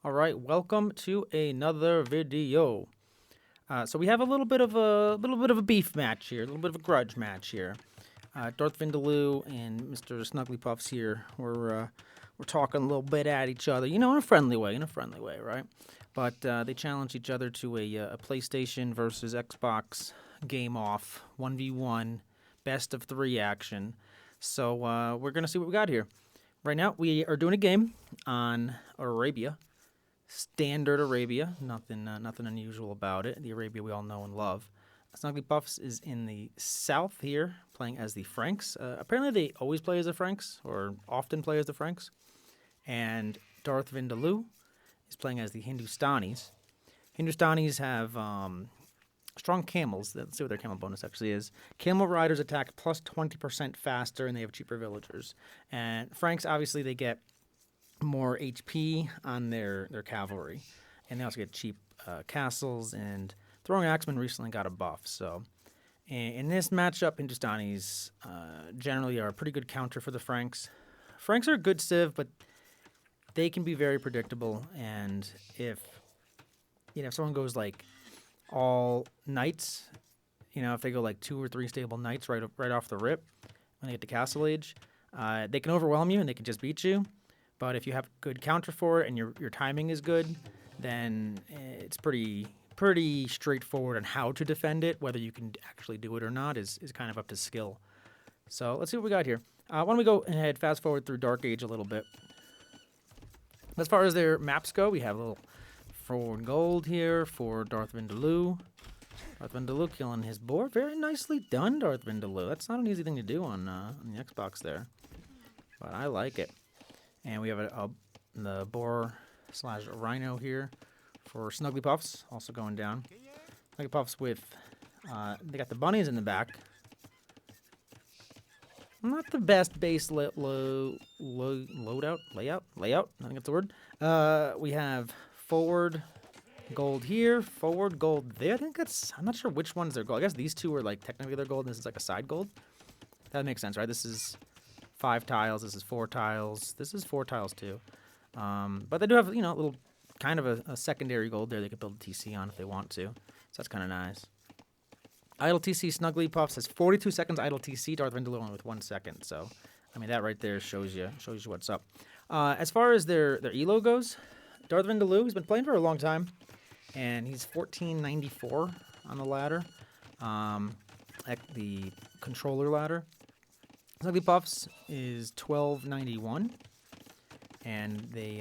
All right, welcome to another video. So we have a little bit of a beef match here, a little bit of a grudge match here. Darth Vindaloo and Mr. SnugglyPuffs here. We're talking a little bit at each other, in a friendly way, right? But they challenge each other to a PlayStation versus Xbox game off 1v1 best of 3 action. So we're gonna see what we got here. Right now we are doing a game on Arabia. Standard Arabia, nothing unusual about it. The Arabia we all know and love. SnugglyPuffs is in the south here, playing as the Franks. Apparently they always play as the Franks, or often play as the Franks. And Darth Vindaloo is playing as the Hindustanis. Hindustanis have strong camels. Let's see what their camel bonus actually is. Camel riders attack plus 20% faster, and they have cheaper villagers. And Franks, obviously, they get more HP on their cavalry, and they also get cheap castles, and throwing axemen recently got a buff. So in this matchup, Hindustanis generally are a pretty good counter for the Franks. Franks are a good civ, but they can be very predictable, and if someone goes like all knights, if they go like 2 or 3 stable knights right off the rip when they get to castle age, they can overwhelm you and they can just beat you. But if you have good counter for it and your timing is good, then it's pretty straightforward on how to defend it. Whether you can actually do it or not is kind of up to skill. So let's see what we got here. Why don't we go ahead, fast forward through Dark Age a little bit. As far as their maps go, we have a little forward gold here for Darth Vindaloo. Darth Vindaloo killing his boar. Very nicely done, Darth Vindaloo. That's not an easy thing to do on the Xbox there. But I like it. And we have the boar / rhino here for SnugglyPuffs, also going down. SnugglyPuffs with, they got the bunnies in the back. Not the best base layout, I think that's the word. We have forward gold here, forward gold there. I'm not sure which ones they're gold. I guess these two are like technically they're gold, and this is like a side gold. That makes sense, right? This is 5 tiles. This is 4 tiles. This is 4 tiles too. But they do have, a little kind of a secondary gold there they could build a TC on if they want to. So that's kind of nice. Idle TC SnugglyPuffs has 42 seconds idle TC. Darth Vindaloo only with 1 second. So, I mean, that right there shows you what's up. As far as their elo goes, Darth Vindaloo, he's been playing for a long time, and he's 1494 on the ladder, at the controller ladder. SnugglyPuffs is 1291, and they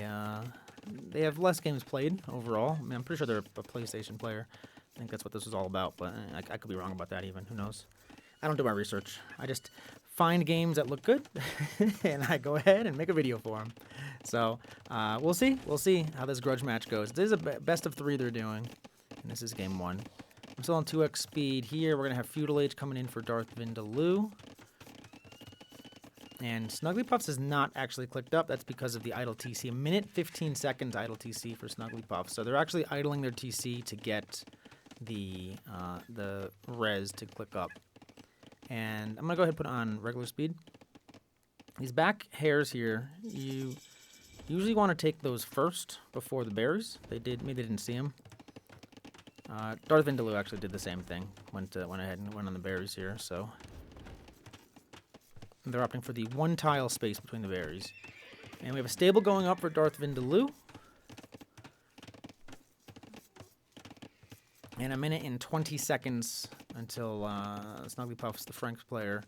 have less games played overall. I mean, I'm pretty sure they're a PlayStation player. I think that's what this was all about, but I could be wrong about that even. Who knows? I don't do my research. I just find games that look good, and I go ahead and make a video for them. So we'll see. We'll see how this grudge match goes. This is a best of 3 they're doing, and this is game 1. I'm still on 2x speed here. We're going to have Feudal Age coming in for Darth Vindaloo. And SnugglyPuffs is not actually clicked up. That's because of the idle TC. 1:15 seconds idle TC for SnugglyPuffs. So they're actually idling their TC to get the res to click up. And I'm going to go ahead and put it on regular speed. These back hairs here, you usually want to take those first before the berries. Maybe they didn't see them. Darth Vindaloo actually did the same thing. Went ahead and went on the berries here, so they're opting for the 1 tile space between the berries. And we have a stable going up for Darth Vindaloo. And 1:20 seconds until SnugglyPuffs, the Franks player,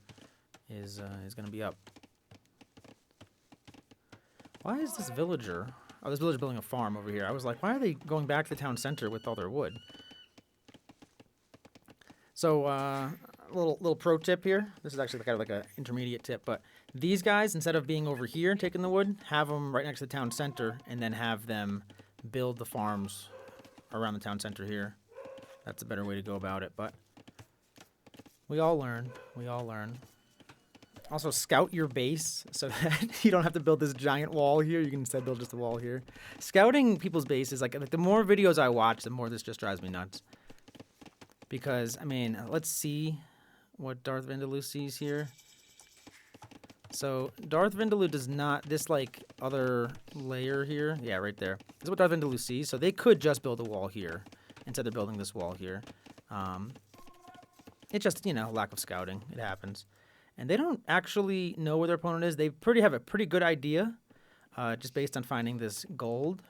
is going to be up. Why is this villager? Oh, this villager building a farm over here. I was like, why are they going back to the town center with all their wood? So, little pro tip here. This is actually kind of like an intermediate tip, but these guys, instead of being over here taking the wood, have them right next to the town center, and then have them build the farms around the town center here. That's a better way to go about it, but we all learn. We all learn. Also, scout your base so that you don't have to build this giant wall here. You can instead build just a wall here. Scouting people's bases, like the more videos I watch, the more this just drives me nuts. Because, I mean, let's see what Darth Vindaloo sees here. So Darth Vindaloo does not, this like other layer here, yeah, right there. This is what Darth Vindaloo sees. So they could just build a wall here instead of building this wall here. It's just, you know, lack of scouting. It happens. And they don't actually know where their opponent is. They have a pretty good idea just based on finding this gold.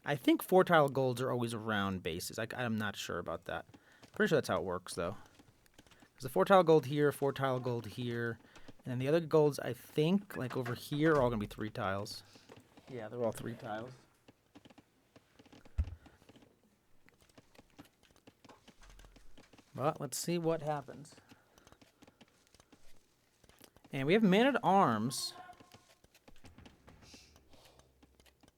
I think 4-tile golds are always around bases. I'm not sure about that. Pretty sure that's how it works, though. There's a 4-tile gold here, 4-tile gold here. And then the other golds, I think, like over here, are all going to be 3 tiles. Yeah, they're all 3 tiles. But let's see what happens. And we have Man-at-Arms.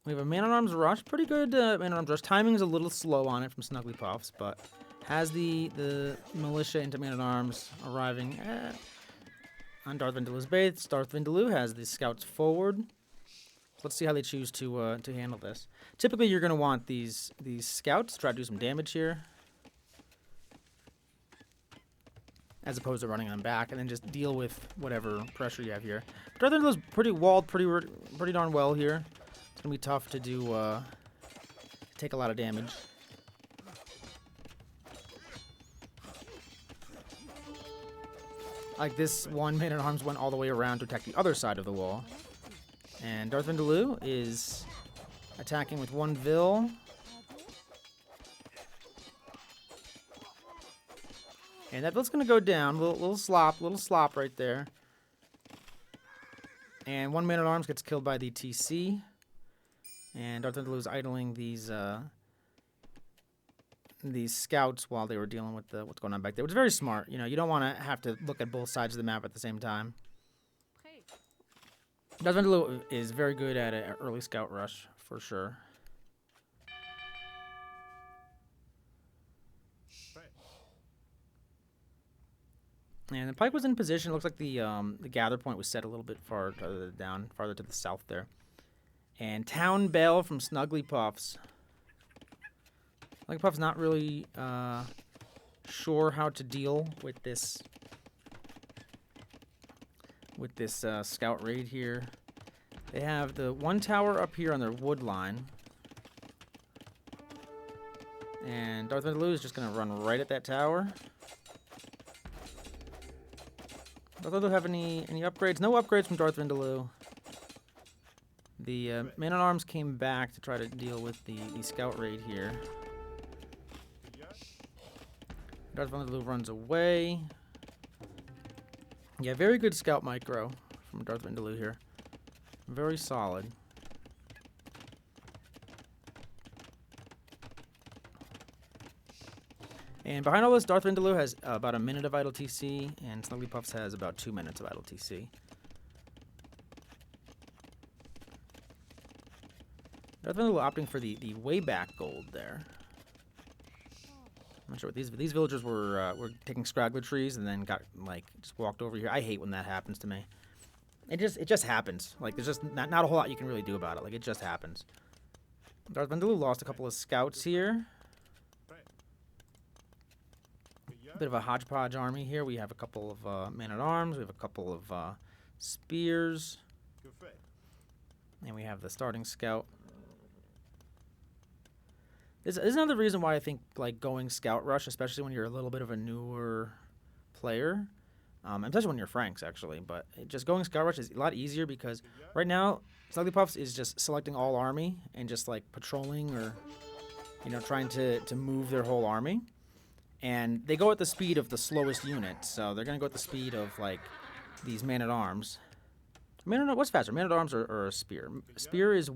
We have a Man-at-Arms rush. Pretty good Man-at-Arms rush. Timing is a little slow on it from SnugglyPuffs, but has the militia into Man-at-Arms arriving on Darth Vindaloo's base. Darth Vindaloo has the scouts forward. Let's see how they choose to handle this. Typically, you're going to want these scouts to try to do some damage here, as opposed to running them back and then just deal with whatever pressure you have here. Darth Vindaloo's pretty walled pretty darn well here. It's going to be tough to do take a lot of damage. Like this one Man-at-Arms went all the way around to attack the other side of the wall. And Darth Vindaloo is attacking with 1 Vil. And that Vil's going to go down. Little slop right there. And 1 Man-at-Arms gets killed by the TC. And Darth Vindaloo is idling these scouts while they were dealing with what's going on back there, which is very smart. You know, you don't want to have to look at both sides of the map at the same time. Darth Vindaloo is very good at an early scout rush, for sure. And the pike was in position. It looks like the gather point was set a little bit farther down, farther to the south there. And Town Bell from SnugglyPuffs. SnugglyPuffs not really sure how to deal with this scout raid here. They have the 1 tower up here on their wood line. And Darth Vindaloo is just going to run right at that tower. Darth Vindaloo have any upgrades? No upgrades from Darth Vindaloo. The Man-at-Arms came back to try to deal with the scout raid here. Darth Vindaloo runs away. Yeah, very good scout micro from Darth Vindaloo here. Very solid. And behind all this, Darth Vindaloo has about a minute of idle TC, and SnugglyPuffs has about 2 minutes of idle TC. Darth Vindaloo opting for the way back gold there. I'm not sure what these villagers were taking straggler trees and then got just walked over here. I hate when that happens to me. It just happens. Like there's just not a whole lot you can really do about it. Like it just happens. Darth Vindaloo lost a couple of scouts here. A bit of a hodgepodge army here. We have a couple of Man-at-Arms. We have a couple of spears. And we have the starting scout. This is another reason why I think going scout rush, especially when you're a little bit of a newer player, especially when you're Franks actually, but just going scout rush is a lot easier because right now SnugglyPuffs is just selecting all army and just patrolling or trying to move their whole army, and they go at the speed of the slowest unit, so they're gonna go at the speed of these Man-at-Arms. What's faster, Man-at-Arms or a spear? Spear is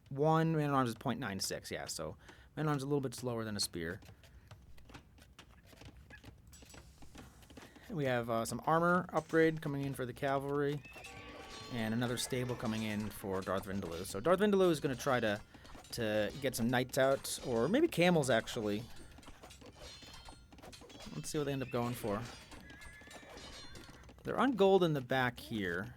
1, Man-at-Arms is 0.96, yeah, so Man-at-Arms a little bit slower than a spear. We have some armor upgrade coming in for the cavalry, and another stable coming in for Darth Vindaloo. So Darth Vindaloo is going to try to get some knights out, or maybe camels actually. Let's see what they end up going for. They're on gold in the back here.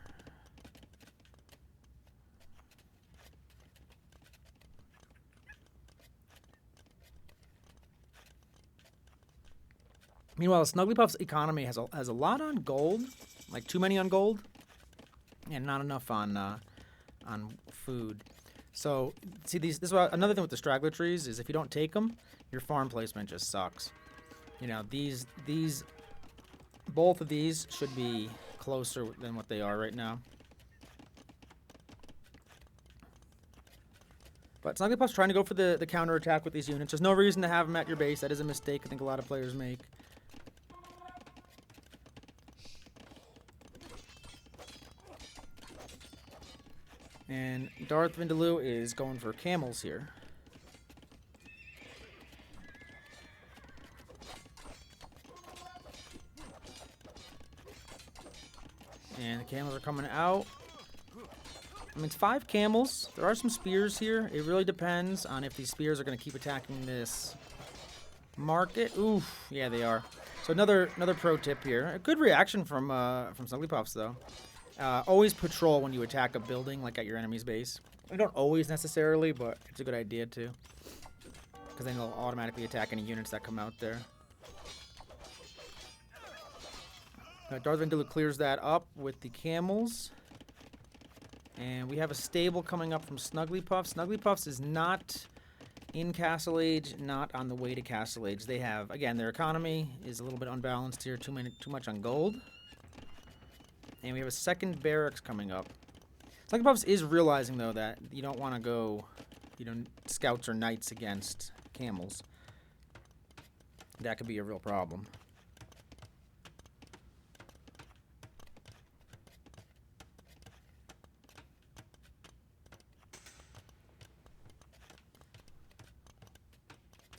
Meanwhile, SnugglyPuff's economy has a lot on gold, too many on gold. and not enough on food. So see, this is another thing with the straggler trees is if you don't take them, your farm placement just sucks. You know, both of these should be closer than what they are right now. But SnugglyPuff's trying to go for the counter attack with these units. There's no reason to have them at your base. That is a mistake I think a lot of players make. And Darth Vindaloo is going for camels here. And the camels are coming out. I mean, it's 5 camels. There are some spears here. It really depends on if these spears are going to keep attacking this market. Oof, yeah, they are. So another pro tip here. A good reaction from SnugglyPuffs though. Always patrol when you attack a building, like at your enemy's base. I don't always necessarily, but it's a good idea too, because then they'll automatically attack any units that come out there. Darth Vindaloo clears that up with the camels. And we have a stable coming up from SnugglyPuffs. SnugglyPuffs is not in Castle Age, not on the way to Castle Age. They have, again, their economy is a little bit unbalanced here, too much on gold. And we have a second barracks coming up. SnugglyPuffs is realizing, though, that you don't want to go, scouts or knights against camels. That could be a real problem.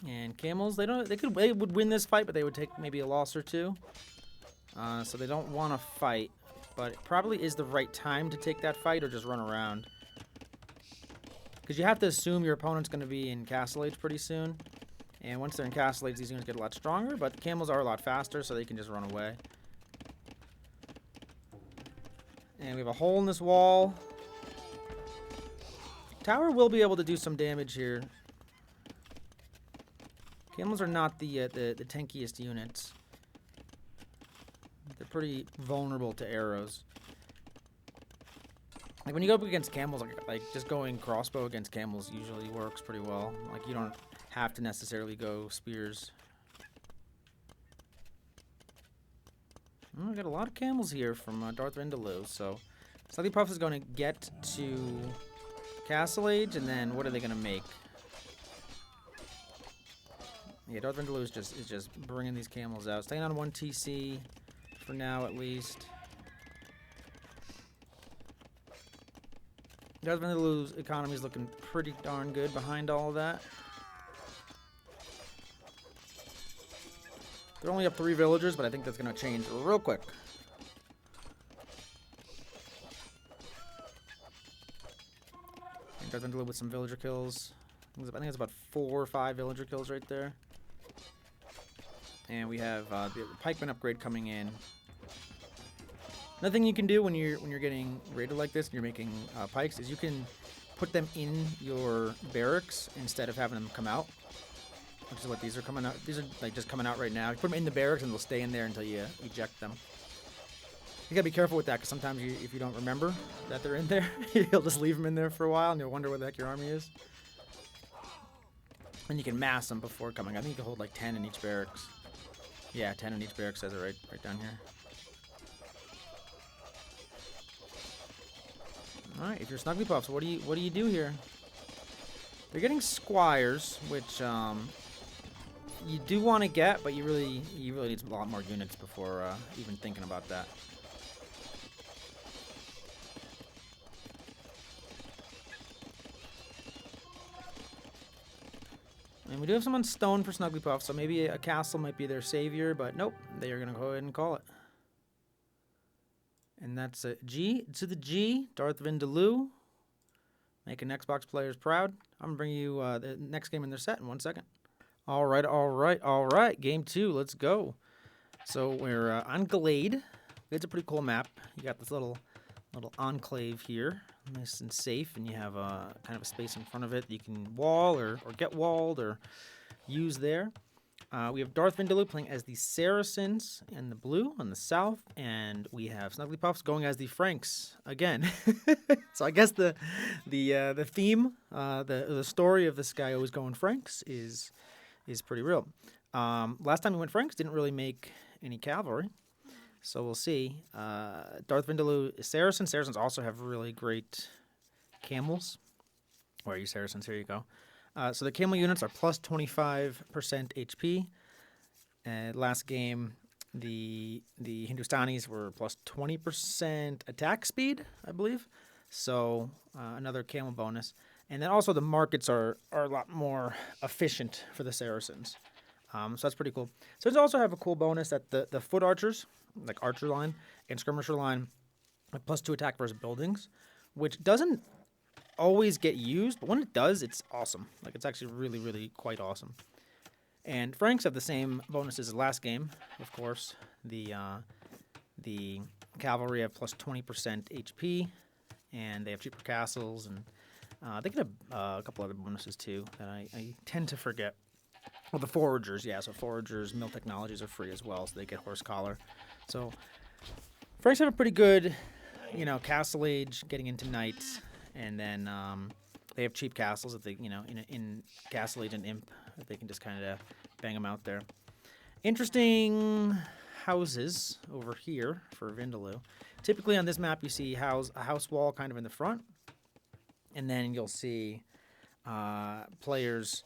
And camels, they would win this fight, but they would take maybe a loss or two. So they don't want to fight, but it probably is the right time to take that fight or just run around. Because you have to assume your opponent's going to be in Castle Age pretty soon. And once they're in Castle Age, these units get a lot stronger, but the camels are a lot faster, so they can just run away. And we have a hole in this wall. Tower will be able to do some damage here. Camels are not the tankiest units. They're pretty vulnerable to arrows. Like when you go up against camels, like just going crossbow against camels usually works pretty well. Like you don't have to necessarily go spears. We got a lot of camels here from Darth Vindaloo. So SnugglyPuffs is going to get to Castle Age, and then what are they going to make? Yeah, Darth Vindaloo is just bringing these camels out. Staying on 1 TC for now, at least. Darth Vindaloo's economy is looking pretty darn good behind all of that. They're only up 3 villagers, but I think that's going to change real quick. And Darth Vindaloo with some villager kills. I think it's about 4 or 5 villager kills right there. And we have the pikeman upgrade coming in. Another thing you can do when you're getting raided like this and you're making pikes is you can put them in your barracks instead of having them come out. Which is what these are coming out. These are like just coming out right now. You put them in the barracks and they'll stay in there until you eject them. You gotta be careful with that because sometimes if you don't remember that they're in there, you'll just leave them in there for a while and you'll wonder where the heck your army is. And you can mass them before coming. I think you can hold like 10 in each barracks. Yeah, 10 in each barracks says it right down here. All right, if you're SnugglyPuffs, what do you do here? They're getting squires, which you do want to get, but you really need a lot more units before even thinking about that. And we do have some on stone for SnugglyPuffs, so maybe a castle might be their savior, but nope, they are going to go ahead and call it. And that's a G to the G, Darth Vindaloo. Making Xbox players proud. I'm going to bring you the next game in their set in 1 second. All right. Game 2, let's go. So we're on Glade. Glade's a pretty cool map. You got this little enclave here, nice and safe, and you have kind of a space in front of it that you can wall or get walled or use there. We have Darth Vindaloo playing as the Saracens in the blue on the south, and we have SnugglyPuffs going as the Franks again. So I guess the theme, the story of this guy always going Franks is pretty real. Last time we went Franks, didn't really make any cavalry, so we'll see. Darth Vindaloo is Saracen. Saracens also have really great camels. Where are you, Saracens? Here you go. So the camel units are plus 25% HP. Last game, the Hindustanis were plus 20% attack speed, I believe. So another camel bonus. And then also the markets are a lot more efficient for the Saracens. So that's pretty cool. Saracens also have a cool bonus that the foot archers, like archer line and skirmisher line, have plus 2 attack versus buildings, which doesn't always get used, but when it does, it's awesome. Like, it's actually really, really quite awesome. And Franks have the same bonuses as last game, of course. The cavalry have plus 20% HP, and they have cheaper castles, and they get a couple other bonuses too that I tend to forget. Well, the foragers, yeah. So foragers, mill technologies are free as well, so they get horse collar. So Franks have a pretty good, castle age, getting into knights. And then they have cheap castles that they, in Castle Age and Imp, that they can just kind of bang them out there. Interesting houses over here for Vindaloo. Typically on this map, you see a house wall kind of in the front, and then you'll see players.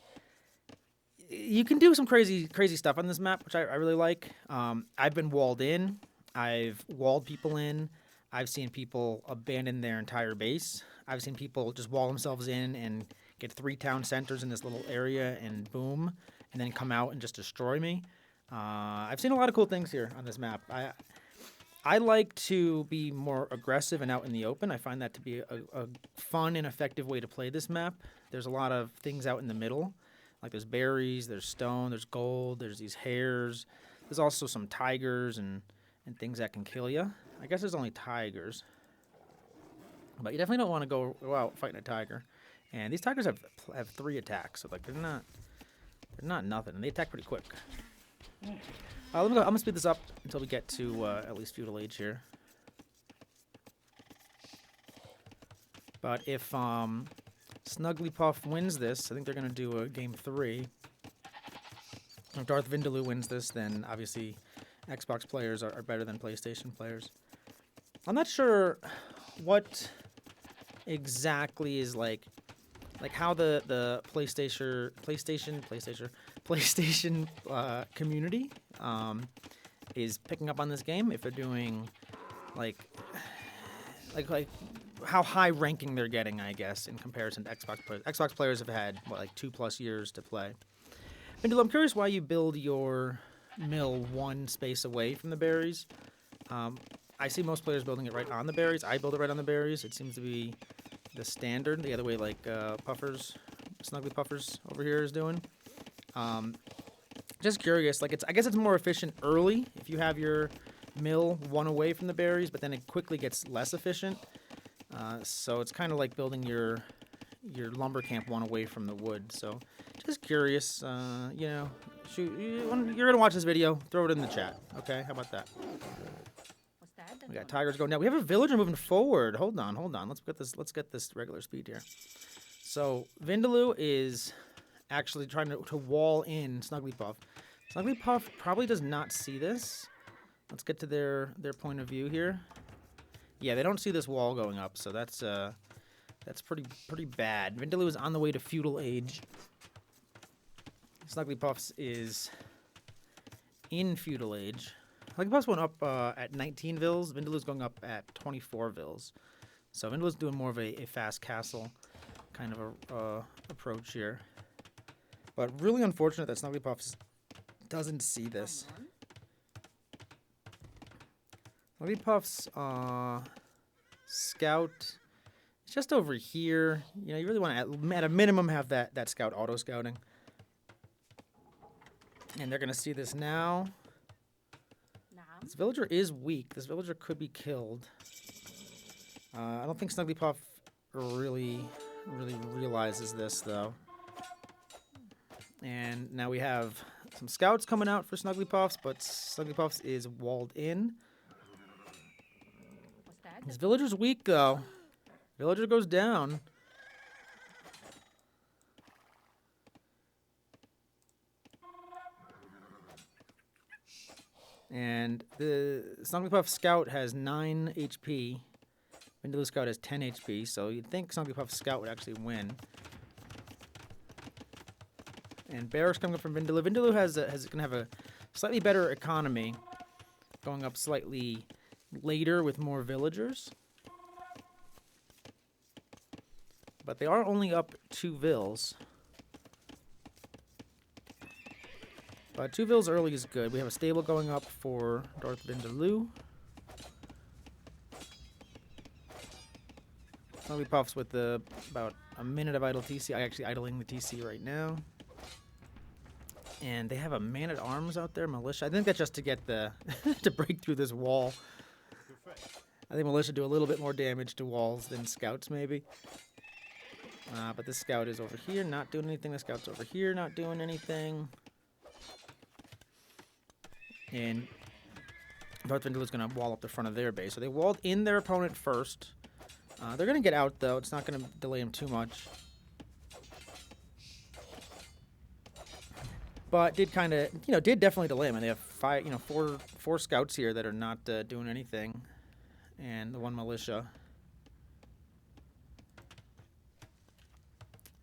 You can do some crazy stuff on this map, which I really like. I've been walled in. I've walled people in. I've seen people abandon their entire base. I've seen people just wall themselves in and get 3 town centers in this little area and boom, and then come out and just destroy me. I've seen a lot of cool things here on this map. I like to be more aggressive and out in the open. I find that to be a fun and effective way to play this map. There's a lot of things out in the middle. Like there's berries, there's stone, there's gold, there's these hares. There's also some tigers and things that can kill you. I guess there's only tigers. But you definitely don't want to go out fighting a tiger. And these tigers have 3 attacks, so like they're not nothing, and they attack pretty quick. I'm gonna speed this up until we get to at least feudal age here. But if SnugglyPuff wins this, I think they're gonna do a game 3. If Darth Vindaloo wins this, then obviously Xbox players are better than PlayStation players. I'm not sure what exactly is like how the PlayStation community is picking up on this game. If they're doing like how high ranking they're getting, I guess, in comparison to Xbox players. Xbox players have had 2+ years to play. Vindaloo, I'm curious why you build your mill 1 space away from the berries. I see most players building it right on the berries. I build it right on the berries. It seems to be the standard, the other way like SnugglyPuffs over here is doing. Just curious, I guess it's more efficient early if you have your mill 1 away from the berries, but then it quickly gets less efficient. So it's kind of like building your lumber camp 1 away from the wood. So just curious, shoot, you're gonna watch this video, throw it in the chat. Okay, how about that? We got tigers going down. We have a villager moving forward. Hold on. Let's get this regular speed here. So Vindaloo is actually trying to wall in SnugglyPuff. SnugglyPuff probably does not see this. Let's get to their point of view here. Yeah, they don't see this wall going up, so that's pretty bad. Vindaloo is on the way to feudal age. SnugglyPuffs is in feudal age. SnugglyPuffs went up at 19 vils. Vindaloo's going up at 24 vils. So Vindaloo's doing more of a fast castle kind of a approach here. But really unfortunate that SnugglyPuffs doesn't see this. SnugglyPuffs scout is just over here. You really want to at a minimum have that scout auto scouting. And they're going to see this now. This villager is weak. This villager could be killed. I don't think SnugglyPuff really realizes this, though. And now we have some scouts coming out for SnugglyPuffs, but SnugglyPuffs is walled in. This villager's weak, though. Villager goes down. And the SnugglyPuff Scout has 9 HP. Vindaloo Scout has 10 HP, so you'd think SnugglyPuff Scout would actually win. And barracks coming up from Vindaloo. Vindaloo gonna have a slightly better economy, going up slightly later with more villagers. But they are only up 2 vills. But 2 vills early is good. We have a stable going up for Darth Vindaloo. SnugglyPuffs with about a minute of idle TC. I'm actually idling the TC right now. And they have a man-at-arms out there, militia. I think that's just to get the to break through this wall. I think militia do a little bit more damage to walls than scouts, maybe. But this scout is over here, not doing anything. The scout's over here, not doing anything. And Darth Vindaloo is going to wall up the front of their base. So they walled in their opponent first. They're going to get out, though. It's not going to delay them too much. But did kind of, did definitely delay them. And they have four scouts here that are not doing anything. And the 1 militia.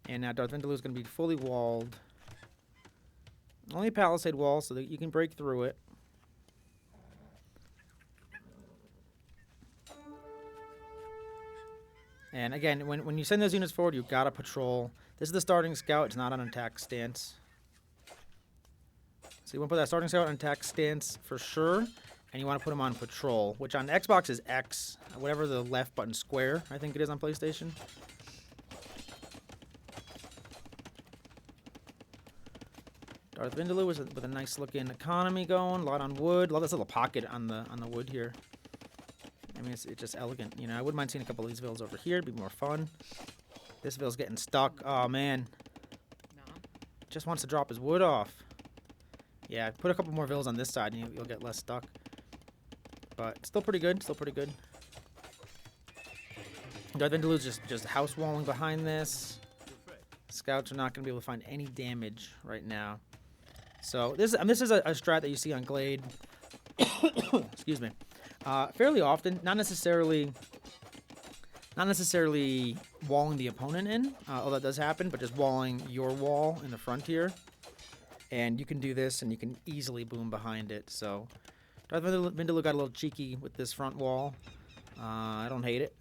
And now Darth Vindaloo is going to be fully walled. Only a palisade wall, so that you can break through it. And again, when you send those units forward, you've got to patrol. This is the starting scout. It's not on attack stance. So you want to put that starting scout on attack stance for sure. And you want to put him on patrol, which on Xbox is X. Whatever the left button square, I think it is on PlayStation. Darth Vindaloo with a nice looking economy going. A lot on wood. Love this little pocket on the wood here. I mean, it's just elegant. I wouldn't mind seeing a couple of these vills over here. It'd be more fun. This vill's getting stuck. Oh, man. Just wants to drop his wood off. Yeah, put a couple more vills on this side and you'll get less stuck. But still pretty good. Still pretty good. Darth Vindaloo's just house walling behind this. Scouts are not going to be able to find any damage right now. So this is a strat that you see on Glade. Excuse me. Fairly often, not necessarily walling the opponent in, although that does happen, but just walling your wall in the front here. And you can do this, and you can easily boom behind it. So Darth Vindaloo got a little cheeky with this front wall. I don't hate it.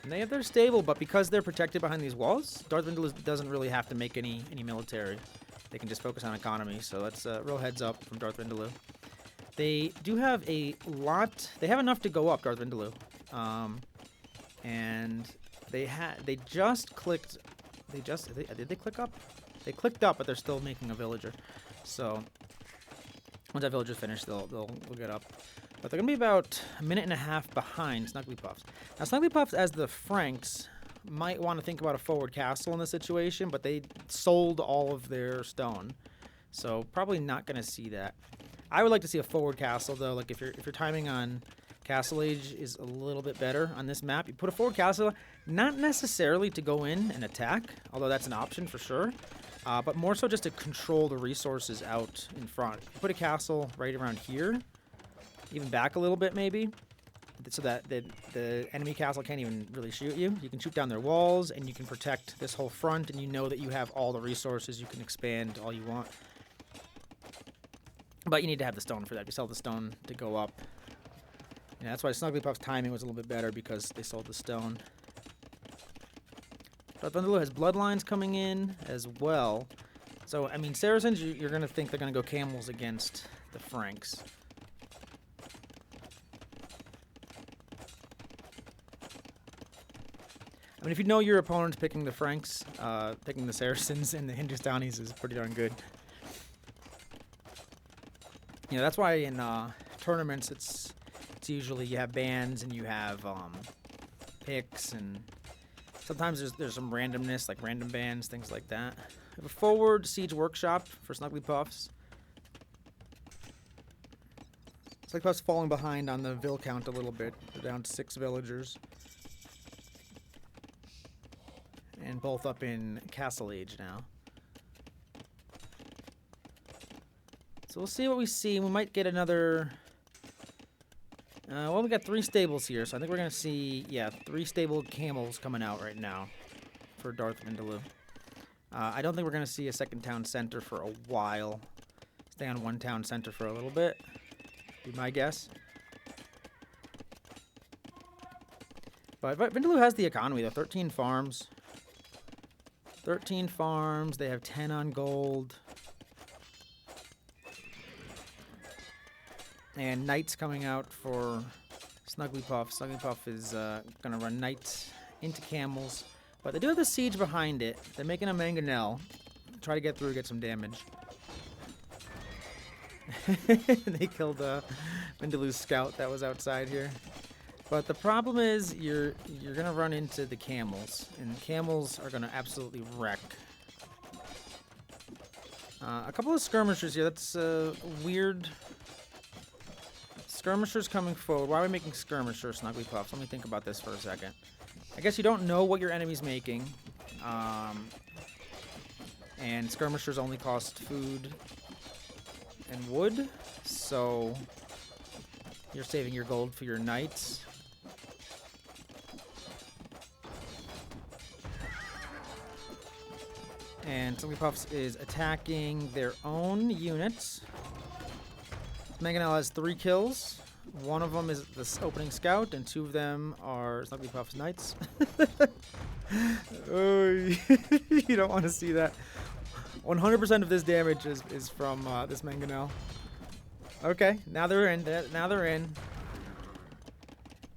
And they're stable, but because they're protected behind these walls, Darth Vindaloo doesn't really have to make any military. They can just focus on economy, so that's a real heads up from Darth Vindaloo. They do have a lot. They have enough to go up, Darth Vindaloo, and they just clicked. Did they click up? They clicked up, but they're still making a villager. So once that villager's finished, they'll get up. But they're gonna be about a minute and a half behind SnugglyPuffs. Now SnugglyPuffs, as the Franks, might want to think about a forward castle in this situation, but they sold all of their stone, so probably not going to see that. I would like to see a forward castle, though. Like if your timing on castle age is a little bit better on this map, you put a forward castle, not necessarily to go in and attack, although that's an option for sure, but more so just to control the resources out in front. You put a castle right around here, even back a little bit maybe, so that the enemy castle can't even really shoot you. You can shoot down their walls, and you can protect this whole front, and you know that you have all the resources. You can expand all you want. But you need to have the stone for that. You sell the stone to go up. Yeah, that's why SnugglyPuff's timing was a little bit better, because they sold the stone. Darth Vindaloo has bloodlines coming in as well. So, I mean, Saracens, you're going to think they're going to go camels against the Franks. I mean, if you know your opponent's picking the Franks, picking the Saracens and the Hindustanis is pretty darn good. That's why in tournaments it's usually you have bands and you have picks, and Sometimes there's some randomness, like random bans, things like that. We have a forward siege workshop for SnugglyPuffs. SnugglyPuffs falling behind on the vill count a little bit. They're down to 6 villagers. And both up in Castle Age now. So we'll see what we see. We might get another... well, we got 3 stables here, so I think we're going to see, yeah, 3 stable camels coming out right now for Darth Vindaloo. I don't think we're going to see a second town center for a while. Stay on 1 town center for a little bit, be my guess. But Vindaloo has the economy, though. 13 farms. 13 farms. They have 10 on gold. And knights coming out for SnugglyPuff. SnugglyPuff is going to run knights into camels. But they do have the siege behind it. They're making a mangonel. Try to get through, get some damage. They killed Vindaloo's scout that was outside here. But the problem is you're going to run into the camels. And the camels are going to absolutely wreck. A couple of skirmishers here. That's weird... Skirmishers coming forward. Why are we making skirmishers, SnugglyPuffs? Let me think about this for a second. I guess you don't know what your enemy's making. And skirmishers only cost food and wood. So you're saving your gold for your knights. And SnugglyPuffs is attacking their own units. Mangonel has 3 kills. 1 of them is the opening scout, and 2 of them are SnugglyPuffs knights. Oh, you don't want to see that. 100% of this damage is from this Mangonel. Okay, now they're in. Now they're in.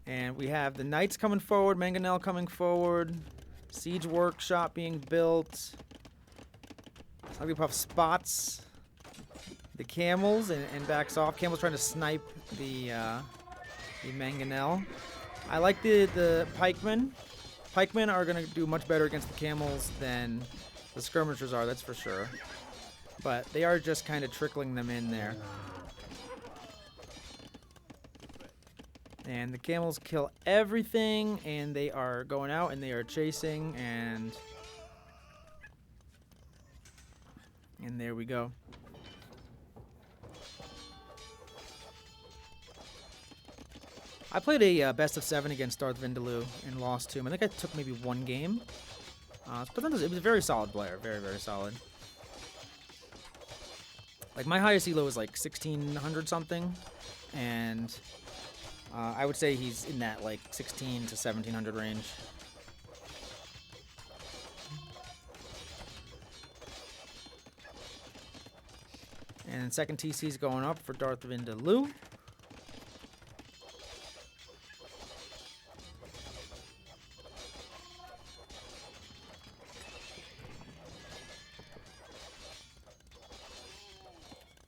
And we have the knights coming forward, Mangonel coming forward, siege workshop being built. SnugglyPuff spots the camels and backs off. Camels trying to snipe the mangonel. I like the pikemen. Pikemen are going to do much better against the camels than the skirmishers are, that's for sure. But they are just kind of trickling them in there. And the camels kill everything, and they are going out and they are chasing, and there we go. I played a best of 7 against Darth Vindaloo and lost to him. I think I took maybe 1 game. But it was a very solid player. Very, very solid. Like, my highest elo was like 1600 something. And I would say he's in that like 16 to 1700 range. And second TC is going up for Darth Vindaloo.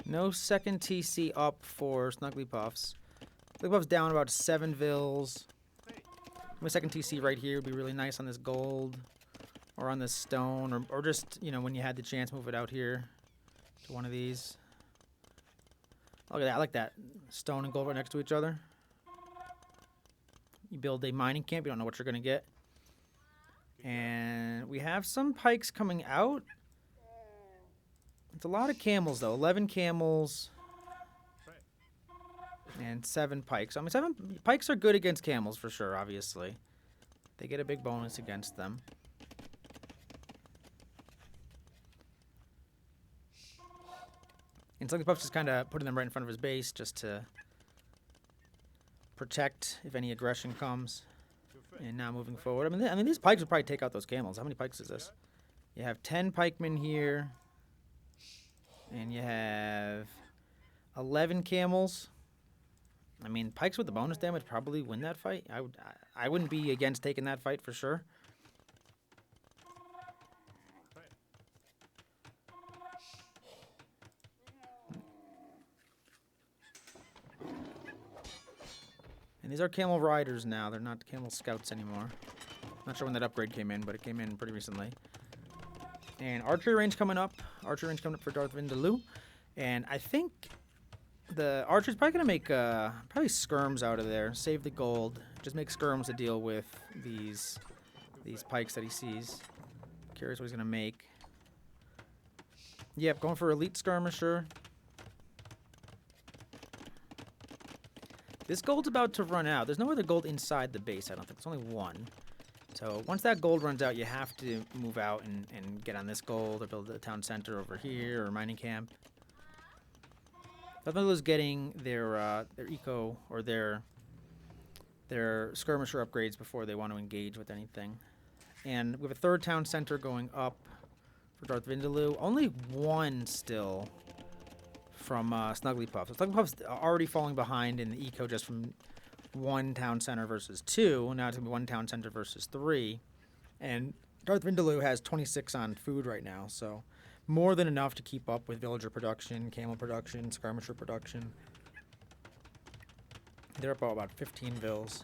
No second TC up for SnugglyPuffs. SnugglyPuffs down about 7 vills. My second TC right here would be really nice on this gold. Or on this stone. Or just, you know, when you had the chance, move it out here to one of these. Look at that. I like that. Stone and gold right next to each other. You build a mining camp. You don't know what you're going to get. And we have some pikes coming out. It's a lot of camels, though. 11 camels and 7 pikes. I mean, 7 pikes are good against camels for sure, obviously. They get a big bonus against them. And SnugglyPuffs is kind of putting them right in front of his base just to protect if any aggression comes. And now moving forward. I mean, these pikes would probably take out those camels. How many pikes is this? You have 10 pikemen here. And you have 11 camels. I mean, pikes with the bonus damage probably win that fight. I wouldn't be against taking that fight for sure. And these are camel riders now. They're not camel scouts anymore. Not sure when that upgrade came in, but it came in pretty recently. And archery range coming up. Archery range coming up for Darth Vindaloo. And I think the archer's probably going to make probably skirms out of there. Save the gold. Just make skirms to deal with these pikes that he sees. Curious what he's going to make. Yep, going for elite skirmisher. This gold's about to run out. There's no other gold inside the base, I don't think. It's only one. So once that gold runs out, you have to move out and get on this gold or build a town center over here or mining camp. Vindaloo's getting their eco or their skirmisher upgrades before they want to engage with anything. And we have a third town center going up for Darth Vindaloo. Only one still from SnugglyPuffs. So SnugglyPuffs are already falling behind in the eco just from one town center versus two. Now it's going to be one town center versus three. And Darth Vindaloo has 26 on food right now, so more than enough to keep up with villager production, camel production, skirmisher production. They're up about 15 vills.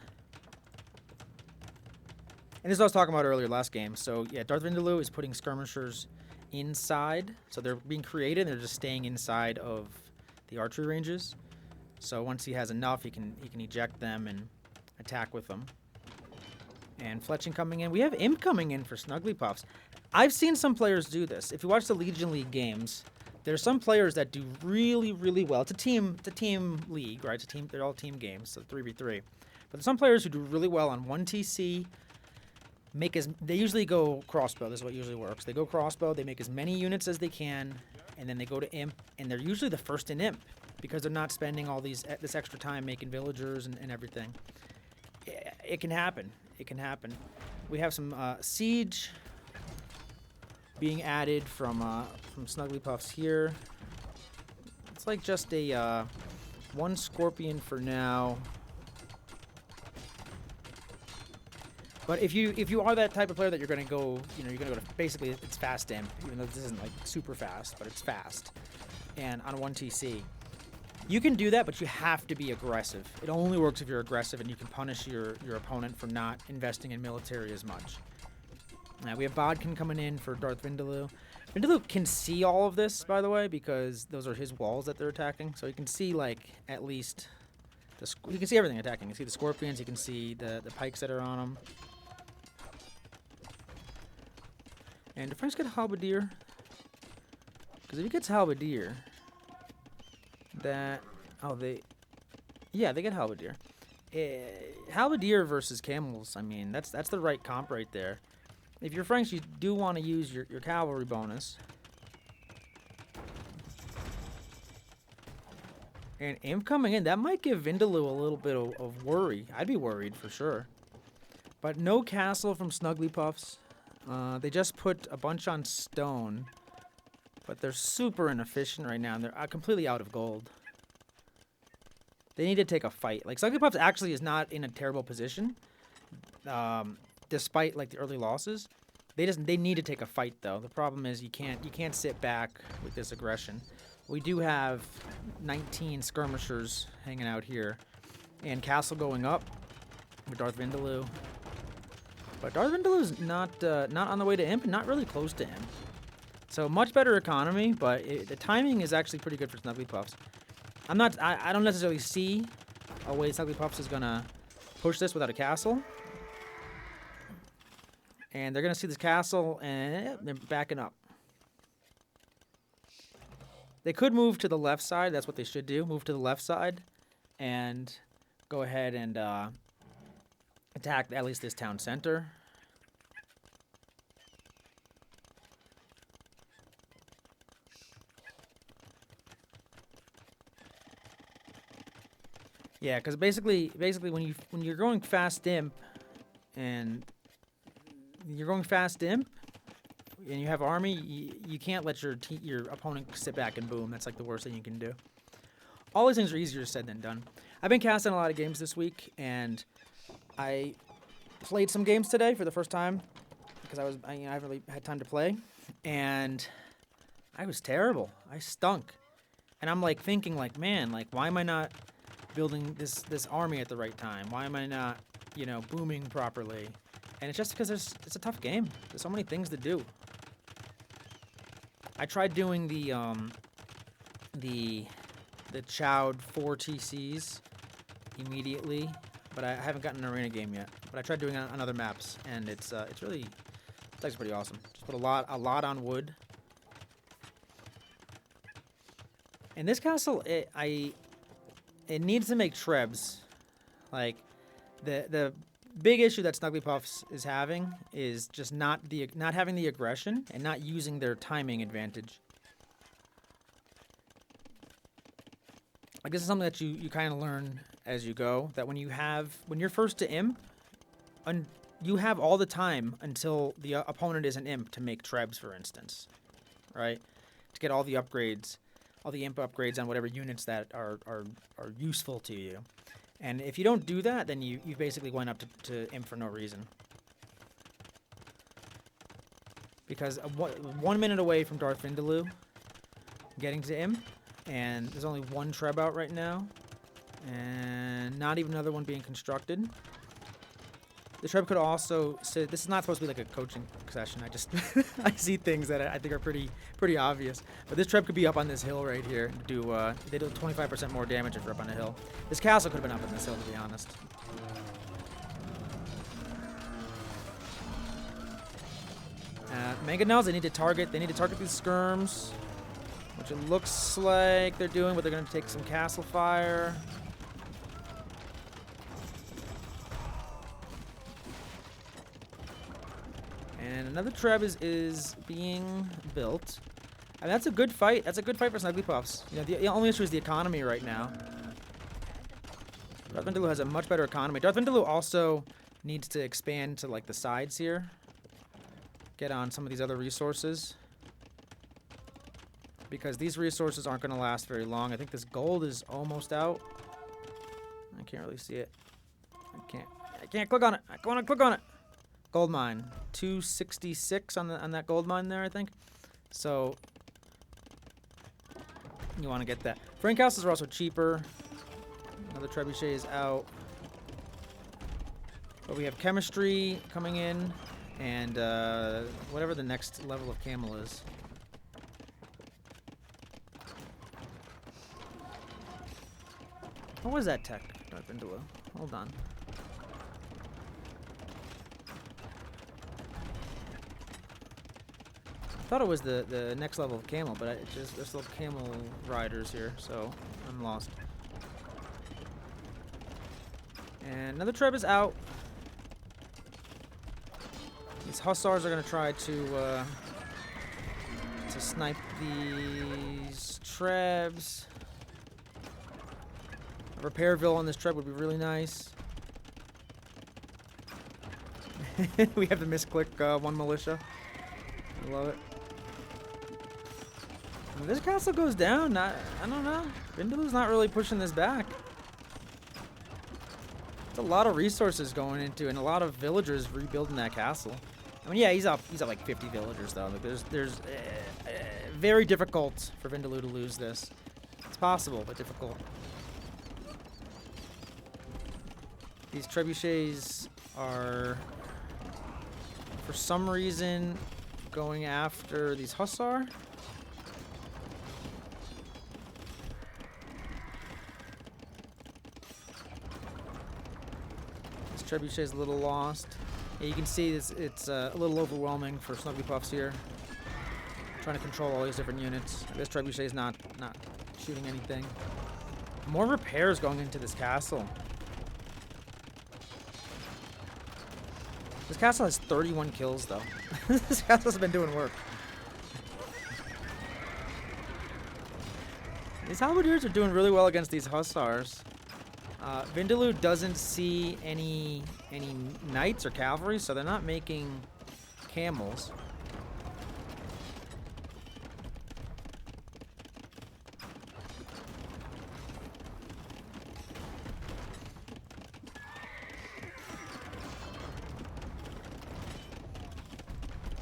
And this is what I was talking about earlier last game. So yeah, Darth Vindaloo is putting skirmishers inside. So they're being created and they're just staying inside of the archery ranges. So once he has enough, he can eject them and attack with them. And fletching coming in. We have imp coming in for SnugglyPuffs. I've seen some players do this. If you watch the Legion League games, there's some players that do really, really well. It's a team league, right? They're all team games, so 3v3. But there's some players who do really well on 1TC. They usually go crossbow. This is what usually works. They go crossbow. They make as many units as they can, and then they go to imp, and they're usually the first in imp because they're not spending all this extra time making villagers and everything. It can happen. It can happen. We have some siege being added from SnugglyPuffs here. It's like just a one scorpion for now. But if you are that type of player that you're gonna go, you're gonna go to basically it's fast imp, even though this isn't like super fast, but it's fast, and on 1TC. You can do that, but you have to be aggressive. It only works if you're aggressive and you can punish your opponent for not investing in military as much. We have Bodkin coming in for Darth Vindaloo. Vindaloo can see all of this, by the way, because those are his walls that they're attacking. So you can see, like, at least... you can see everything attacking. You can see the scorpions, you can see the pikes that are on them. And did Frank's get halberdier? Because if he gets halberdier... they get halberdier. Halberdier versus camels, I mean, that's the right comp right there. If you're Franks, you do want to use your cavalry bonus. And imp coming in, that might give Vindaloo a little bit of worry. I'd be worried for sure. But no castle from SnugglyPuffs. They just put a bunch on stone. But they're super inefficient right now, and they're completely out of gold. They need to take a fight. Like, SnugglyPuffs actually is not in a terrible position, despite like the early losses. They need to take a fight though. The problem is you can't sit back with this aggression. We do have 19 skirmishers hanging out here, and castle going up with Darth Vindaloo. But Darth Vindaloo's not on the way to imp, and not really close to him. So much better economy, but the timing is actually pretty good for SnugglyPuffs. I don't necessarily see a way SnugglyPuffs is gonna push this without a castle. And they're gonna see this castle and they're backing up. They could move to the left side, that's what they should do. Move to the left side and go ahead and attack at least this town center. Yeah, because basically when you're going fast imp and you have army, you can't let your opponent sit back and boom. That's like the worst thing you can do. All these things are easier said than done. I've been casting a lot of games this week, and I played some games today for the first time because I haven't really had time to play, and I was terrible. I stunk, and I'm like thinking like, man, like why am I not building this army at the right time? Why am I not, booming properly? And it's just because it's a tough game. There's so many things to do. I tried doing the chowed 4 TCs immediately, but I haven't gotten an arena game yet. But I tried doing it on other maps, and it's actually pretty awesome. Just put a lot on wood. In this castle, it needs to make trebs. Like the big issue that SnugglyPuffs is having is just not having the aggression and not using their timing advantage. Like this is something that you kind of learn as you go. That when you're first to imp, you have all the time until the opponent is an imp to make trebs, for instance, right? To get all the upgrades, all the imp upgrades on whatever units that are useful to you. And if you don't do that, then you basically went up to imp for no reason. Because 1 minute away from Darth Vindaloo getting to imp, and there's only 1 treb out right now, and not even another one being constructed. The treb could also say, this is not supposed to be like a coaching session. I just I see things that I think are pretty obvious. But this treb could be up on this hill right here. They do 25% more damage if they're up on a hill. This castle could have been up on this hill, to be honest. Mangonels, they need to target these skirms, which it looks like they're doing, but they're going to take some castle fire. And another treb is being built. And that's a good fight. That's a good fight for SnugglyPuffs. You know, the only issue is the economy right now. Darth Vindaloo has a much better economy. Darth Vindaloo also needs to expand to like the sides here. Get on some of these other resources. Because these resources aren't going to last very long. I think this gold is almost out. I can't really see it. I can't click on it. I want to click on it. Gold mine, 266 on that gold mine there, I think. So you want to get that. Frank houses are also cheaper. Another trebuchet is out. But we have chemistry coming in, and whatever the next level of camel is. What was that tech, Darth Vindaloo? Hold on. I thought it was the next level of camel, but there's still camel riders here, so I'm lost. And another treb is out. These hussars are gonna try to snipe these trebs. A repairville on this treb would be really nice. We have the misclick 1 militia. I love it. When this castle goes down, I don't know. Vindaloo's not really pushing this back. It's a lot of resources going into, and a lot of villagers rebuilding that castle. I mean, yeah, he's up like 50 villagers though. Like, there's very difficult for Vindaloo to lose this. It's possible, but difficult. These trebuchets are, for some reason, going after these hussar. This trebuchet is a little lost. Yeah, you can see it's a little overwhelming for SnugglyPuffs here. Trying to control all these different units. This trebuchet is not shooting anything. More repairs going into this castle. This castle has 31 kills, though. This castle's been doing work. These halberdiers are doing really well against these hussars. Vindaloo doesn't see any knights or cavalry, so they're not making camels.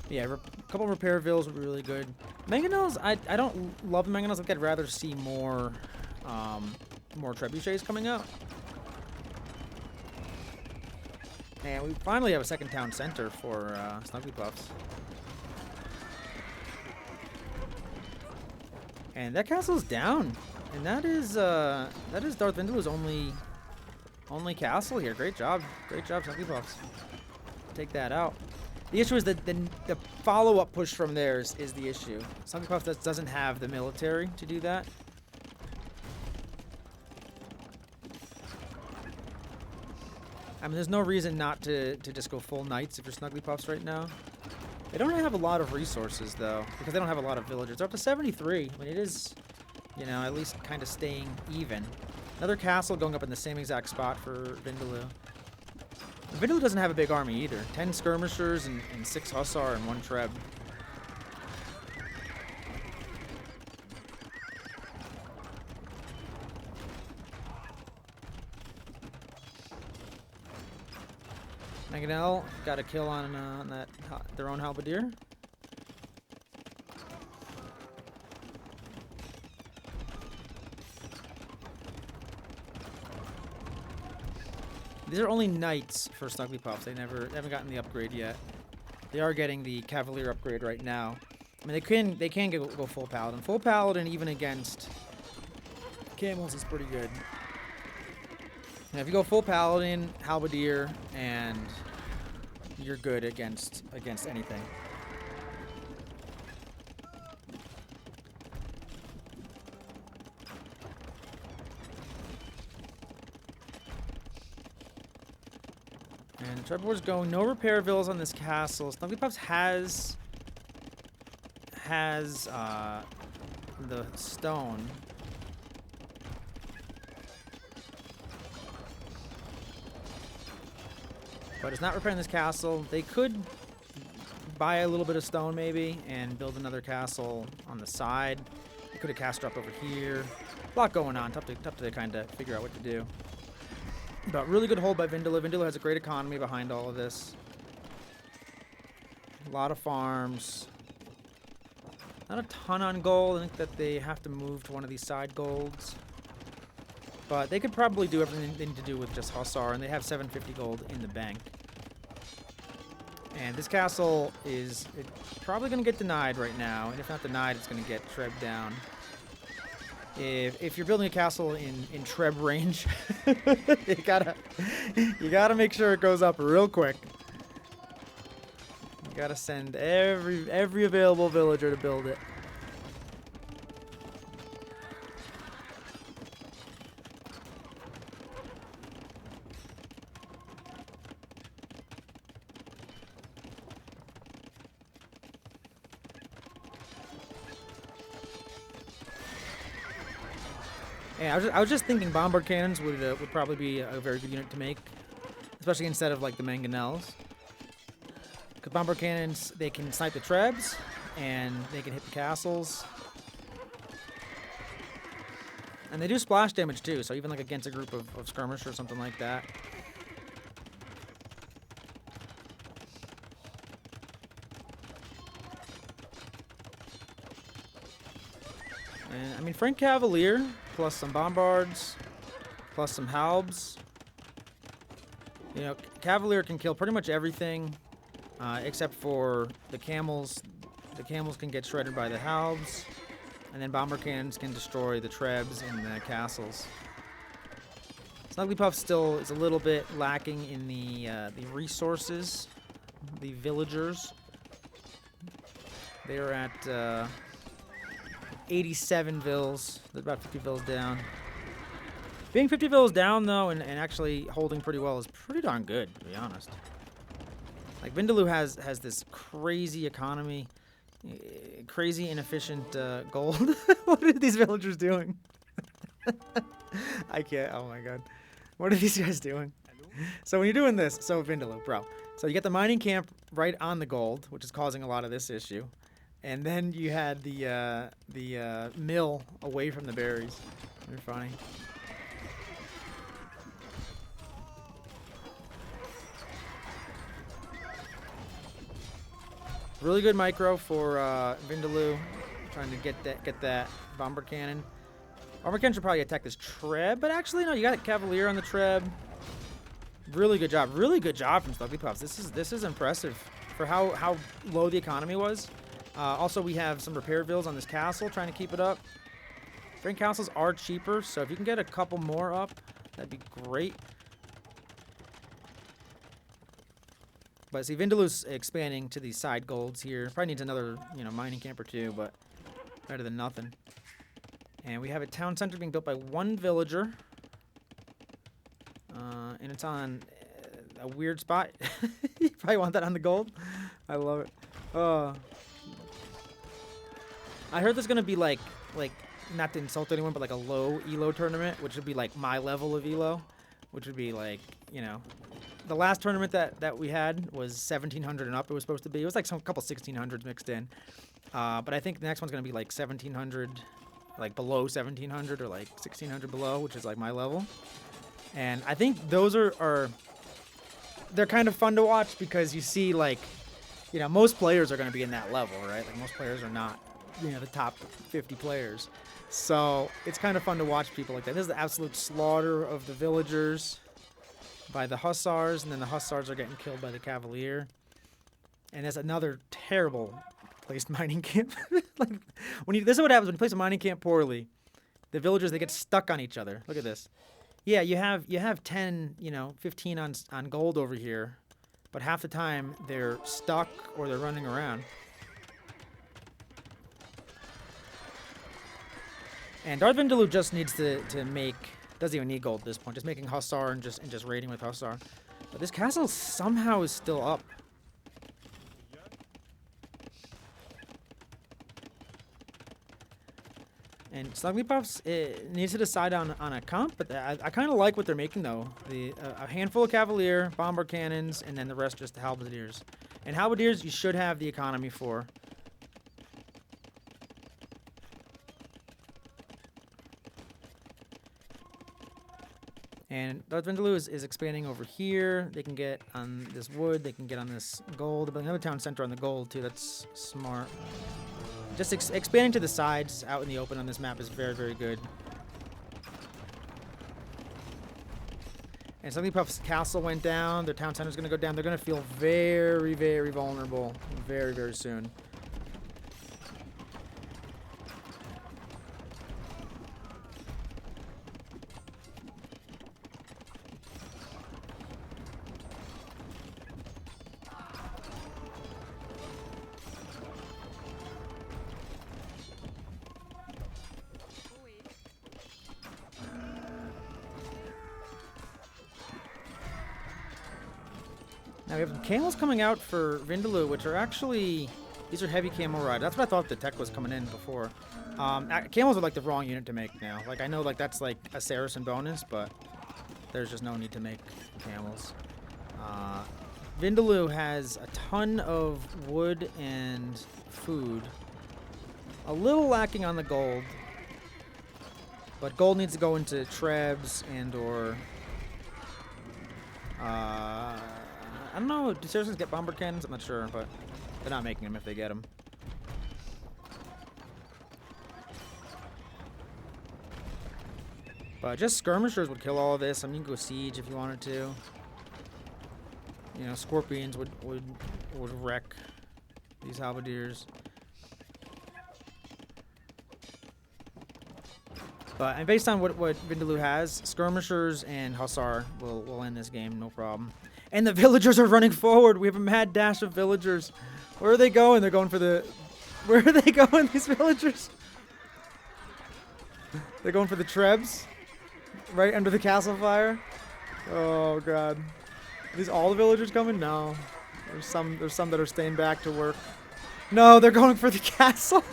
Yeah, a couple repair villas would be really good. Mangonels, I don't love the mangonels. I think I'd rather see more trebuchets coming out. And we finally have a second town center for SnugglyPuffs. And that castle's down. And that is Darth Vindaloo's only castle here. Great job. Great job, SnugglyPuffs. Take that out. The issue is that the follow-up push from there is the issue. SnugglyPuffs doesn't have the military to do that. I mean, there's no reason not to just go full knights if you're SnugglyPuffs right now. They don't have a lot of resources, though, because they don't have a lot of villagers. They're up to 73. I mean, it is, you know, at least kind of staying even. Another castle going up in the same exact spot for Vindaloo. Vindaloo doesn't have a big army either. 10 skirmishers and 6 hussar and 1 treb. Mangonel got a kill on their own halberdier. These are only knights for SnugglyPuffs. They haven't gotten the upgrade yet. They are getting the cavalier upgrade right now. I mean, they can go full paladin. Full paladin even against camels is pretty good. Now, if you go full paladin, halberdier, and you're good against anything. And Trevor's going no repair villas on this castle. SnugglyPuffs has the stone. But it's not repairing this castle. They could buy a little bit of stone maybe and build another castle on the side. They could have cast her up over here. A lot going on. Tough to kind of figure out what to do. But really good hold by Vindaloo. Vindaloo has a great economy behind all of this. A lot of farms. Not a ton on gold. I think that they have to move to one of these side golds. But they could probably do everything they need to do with just hussar, and they have 750 gold in the bank. And this castle is probably going to get denied right now, and if not denied, it's going to get treb down. If you're building a castle in treb range, you gotta make sure it goes up real quick. You gotta send every available villager to build it. Yeah, I was just thinking bombard cannons would probably be a very good unit to make, especially instead of like the mangonels. Because bombard cannons, they can snipe the trebs and they can hit the castles, and they do splash damage too. So even like against a group of skirmishers or something like that. And I mean, Frank Cavalier plus some bombards plus some halbs. You know, Cavalier can kill pretty much everything except for the camels. The camels can get shredded by the halbs, and then bomber cannons can destroy the trebs and the castles. SnugglyPuff still is a little bit lacking in the resources, the villagers. They're at 87 vills. They're about 50 vills down. Being 50 vills down, though, and actually holding pretty well is pretty darn good, to be honest. Like, Vindaloo has this crazy economy, crazy inefficient gold. What are these villagers doing? I can't. Oh, my God. What are these guys doing? So when you're doing this, so Vindaloo, bro. So you get the mining camp right on the gold, which is causing a lot of this issue. And then you had the mill away from the berries. They're funny. Really good micro for Vindaloo, trying to get that bomber cannon. Bomber cannon should probably attack this treb, but actually no, you got a cavalier on the treb. Really good job. Really good job from SnugglyPuffs. This is impressive for how low the economy was. Also, we have some repair bills on this castle, trying to keep it up. Drain castles are cheaper, so if you can get a couple more up, that'd be great. But see, Vindaloo's expanding to these side golds here. Probably needs another, mining camp or two, but better than nothing. And we have a town center being built by one villager. And it's on a weird spot. You probably want that on the gold. I love it. I heard there's gonna be like not to insult anyone, but like a low elo tournament, which would be like my level of elo, which would be like, the last tournament that we had was 1700 and up. It was supposed to be. It was like some couple 1600s mixed in. But I think the next one's gonna be like 1700, like below 1700 or like 1600 below, which is like my level. And I think those they're kind of fun to watch because you see like, most players are going to be in that level, right? Like most players are not, the top 50 players. So it's kind of fun to watch people like that. This is the absolute slaughter of the villagers by the hussars, and then the hussars are getting killed by the cavalier. And there's another terrible placed mining camp. Like this is what happens when you place a mining camp poorly. The villagers, they get stuck on each other. Look at this. Yeah, you have 10, 15 on gold over here, but half the time they're stuck or they're running around. And Darth Vindaloo just needs to make, doesn't even need gold at this point, just making Hussar and just raiding with Hussar. But this castle somehow is still up. And SnugglyPuffs needs to decide on a comp, but I kind of like what they're making, though. A handful of Cavalier, bomber cannons, and then the rest just halberdiers. And halberdiers you should have the economy for. And Darth Vindaloo is expanding over here. They can get on this wood. They can get on this gold. But another town center on the gold, too. That's smart. Just expanding to the sides out in the open on this map is very, very good. And SnugglyPuff's castle went down. Their town center's going to go down. They're going to feel very, very vulnerable very, very soon. Now we have camels coming out for Vindaloo, which are actually, these are heavy camel riders. That's what I thought the tech was coming in before. Camels are like the wrong unit to make now. Like I know like that's like a Saracen bonus, but there's just no need to make camels. Vindaloo has a ton of wood and food. A little lacking on the gold. But gold needs to go into trebs and or I don't know, do Saracens get bomber cannons? I'm not sure, but they're not making them if they get them. But just skirmishers would kill all of this. I mean, you can go siege if you wanted to. Scorpions would wreck these halberdiers. But and based on what Vindaloo has, skirmishers and hussar will end this game, no problem. And the villagers are running forward. We have a mad dash of villagers. Where are they going? They're going for the... Where are they going, these villagers? They're going for the trebs. Right under the castle fire. Oh, God. Are these all the villagers coming? No. There's some that are staying back to work. No, they're going for the castle.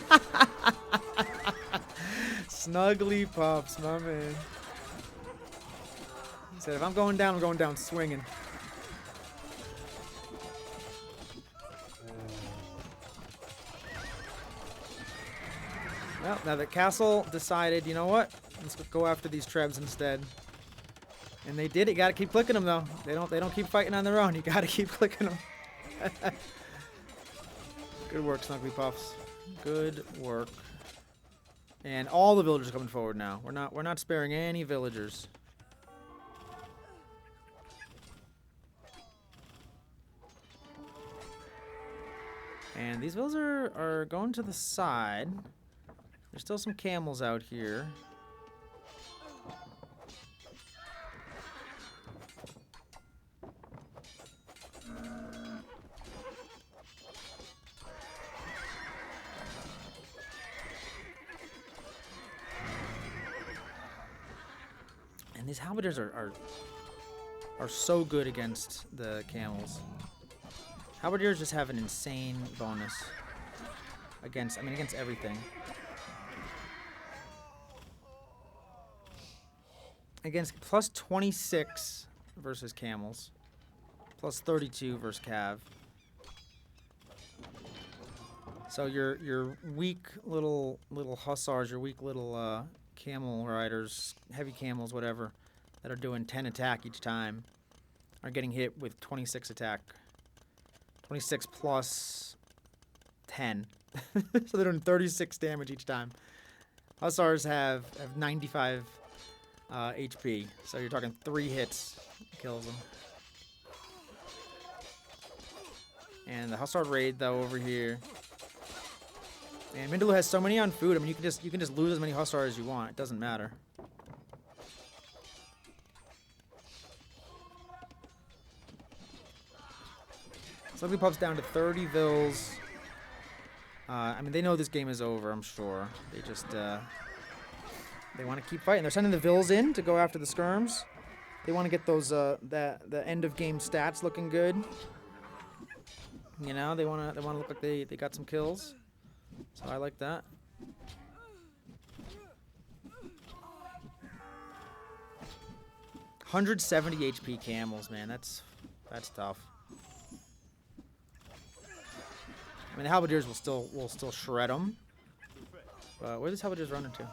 SnugglyPuffs, my man. He said, if I'm going down swinging. Well, now the castle decided, you know what? Let's go after these trebs instead. And they did it. You gotta keep clicking them though. They don't keep fighting on their own. You gotta keep clicking them. Good work, SnugglyPuffs. Good work. And all the villagers are coming forward now. We're not sparing any villagers. And these vills are going to the side. There's still some camels out here. And these halberdiers are so good against the camels. Halberdiers just have an insane bonus against everything. Against plus 26 versus camels, plus 32 versus cav. So your weak little hussars, your weak little camel riders, heavy camels, whatever, that are doing 10 attack each time, are getting hit with 26 attack. 26 plus 10. So they're doing 36 damage each time. Hussars have 95 HP. So you're talking 3 hits kills them. And the Hussar raid though over here. And Vindaloo has so many on food. I mean, you can just lose as many Hussars as you want. It doesn't matter. SnugglyPuffs down to 30 vills. I mean, they know this game is over, I'm sure. They just, they want to keep fighting. They're sending the vills in to go after the skirms. They want to get those, the end of game stats looking good. You know, they want to look like they got some kills. So I like that. $170 HP camels, man. That's tough. I mean, the halberdiers will still shred them. But where are these halberdiers running to? Are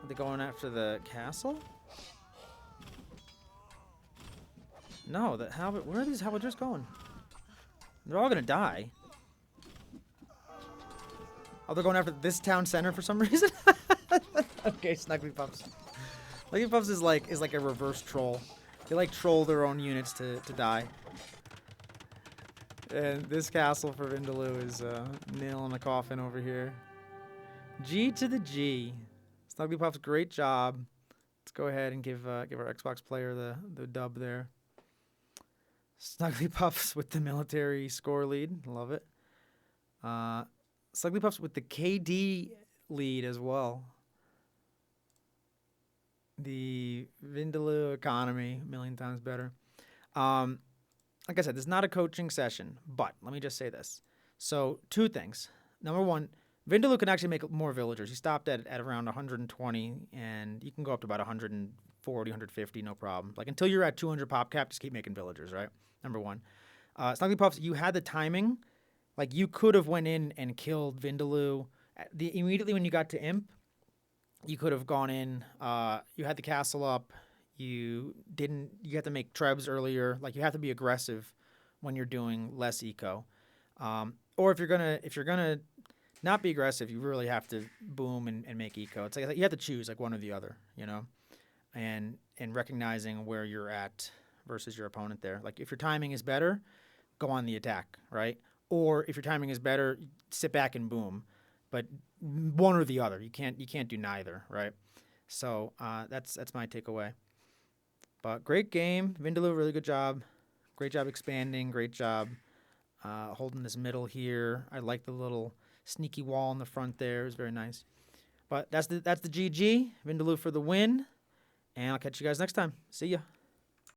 they going after the castle? No, where are these halberdiers going? They're all gonna die. Oh, they're going after this town center for some reason. Okay, SnugglyPuffs. SnugglyPuffs is like a reverse troll. They like troll their own units to die. And this castle for Vindaloo is nail in the coffin over here. G to the G. SnugglyPuffs, great job. Let's go ahead and give our Xbox player the dub there. SnugglyPuffs with the military score lead. Love it. SnugglyPuffs with the KD lead as well. The Vindaloo economy, a million times better. Like I said, this is not a coaching session, but let me just say this. So, 2 things. Number 1, Vindaloo can actually make more villagers. He stopped at around 120, and you can go up to about 140, 150, no problem. Like, until you're at 200 pop cap, just keep making villagers, right? Number 1. SnugglyPuffs, you had the timing. Like, you could have went in and killed Vindaloo. Immediately when you got to Imp, you could have gone in. You had the castle up. You had to make trebs earlier. Like, you have to be aggressive when you're doing less eco. Or if you're gonna not be aggressive, you really have to boom and make eco. It's like you have to choose like one or the other, you know, and recognizing where you're at versus your opponent there. Like, if your timing is better, go on the attack, right? Or if your timing is better, sit back and boom. But one or the other. You can't do neither, right? So that's my takeaway. But great game. Vindaloo, really good job. Great job expanding. Great job holding this middle here. I like the little sneaky wall in the front there. It was very nice. But that's the GG. Vindaloo for the win. And I'll catch you guys next time. See ya.